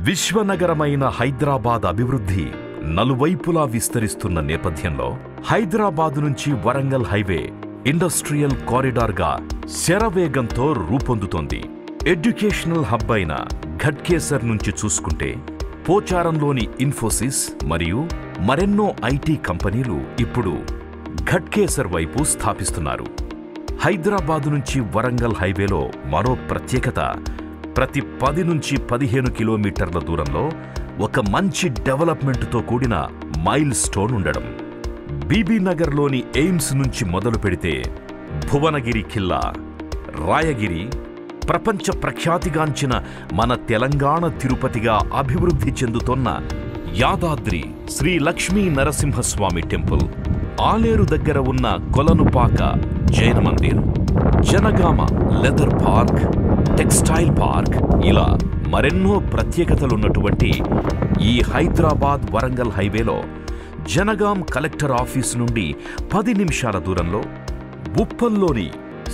విశ్వనగరమైన హైదరాబాద్ అభివృద్ధి నలువైపులా విస్తరిస్తున్న నేపథ్యంలో హైదరాబాద్ నుంచి వరంగల్ హైవే ఇండస్ట్రియల్ కారిడార్గా శరవేగంతో రూపొందుతోంది. ఎడ్యుకేషనల్ హబ్ అయిన ఘట్కేసర్ నుంచి చూసుకుంటే పోచారంలోని ఇన్ఫోసిస్ మరియు మరెన్నో ఐటీ కంపెనీలు ఇప్పుడు ఘట్కేసర్ వైపు స్థాపిస్తున్నారు. హైదరాబాద్ నుంచి వరంగల్ హైవేలో మరో ప్రత్యేకత ప్రతి 10 నుంచి 15 కిలోమీటర్ల దూరంలో ఒక మంచి డెవలప్మెంట్తో కూడిన మైల్ స్టోన్ ఉండడం. బీబీనగర్లోని ఎయిమ్స్ నుంచి మొదలు పెడితే భువనగిరి ఖిల్లా, రాయగిరి, ప్రపంచ ప్రఖ్యాతిగాంచిన మన తెలంగాణ తిరుపతిగా అభివృద్ధి చెందుతోన్న యాదాద్రి శ్రీ లక్ష్మీ నరసింహస్వామి టెంపుల్, ఆలేరు దగ్గర ఉన్న కొలనుపాక జైన మందిర్, Jangaon leather park, textile park, ఇలా మరెన్నో ప్రత్యేకతలున్నటువంటి ఈ హైదరాబాద్ వరంగల్ హైవేలో జనగాం కలెక్టర్ ఆఫీసు నుండి 10 నిమిషాల దూరంలో ఉప్పల్లోని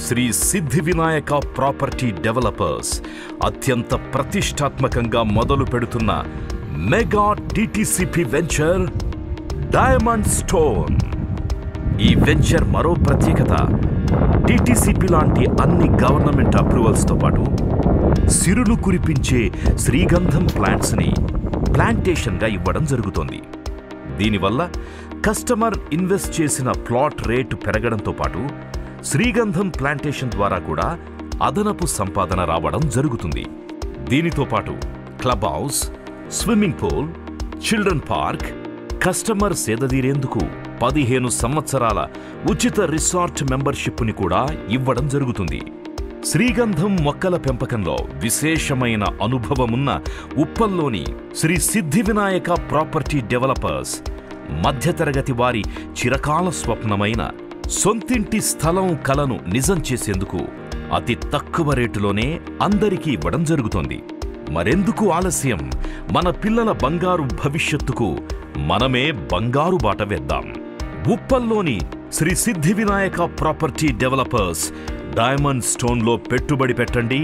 శ్రీ సిద్ధి వినాయక ప్రాపర్టీ డెవలపర్స్ అత్యంత ప్రతిష్టాత్మకంగా మొదలు పెడుతున్న mega TTCP venture diamond stone. ఈ వెంచర్ మరో ప్రత్యేకత టీటీసీపీ లాంటి అన్ని గవర్నమెంట్ అప్రూవల్స్తో పాటు సిరులు కురిపించే శ్రీగంధం ప్లాంట్స్ని ప్లాంటేషన్గా ఇవ్వడం జరుగుతోంది. దీనివల్ల కస్టమర్ ఇన్వెస్ట్ చేసిన ప్లాట్ రేటు పెరగడంతో పాటు శ్రీగంధం ప్లాంటేషన్ ద్వారా కూడా అదనపు సంపాదన రావడం జరుగుతుంది. దీనితో పాటు club house, swimming pool, children park, customer సేదదీరేందుకు 15 సంవత్సరాల ఉచిత రిసార్ట్ మెంబర్షిప్ని కూడా ఇవ్వడం జరుగుతుంది. శ్రీగంధం మొక్కల పెంపకంలో విశేషమైన అనుభవమున్న ఉప్పల్లోని శ్రీ సిద్ధి వినాయక ప్రాపర్టీ డెవలపర్స్ మధ్యతరగతి వారి చిరకాల స్వప్నమైన సొంతింటి స్థలం కలను నిజం చేసేందుకు అతి తక్కువ రేటులోనే అందరికీ ఇవ్వడం జరుగుతోంది. మరెందుకు ఆలస్యం? మన పిల్లల బంగారు భవిష్యత్తుకు మనమే బంగారు బాట వేద్దాం. ఉప్పల్లోని శ్రీ సిద్ధి వినాయక ప్రాపర్టీ డెవలపర్స్ డైమండ్ స్టోన్లో పెట్టుబడి పెట్టండి.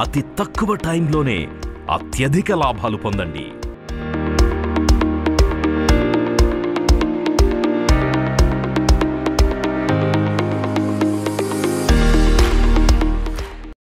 అతి తక్కువ టైంలోనే అత్యధిక లాభాలు పొందండి.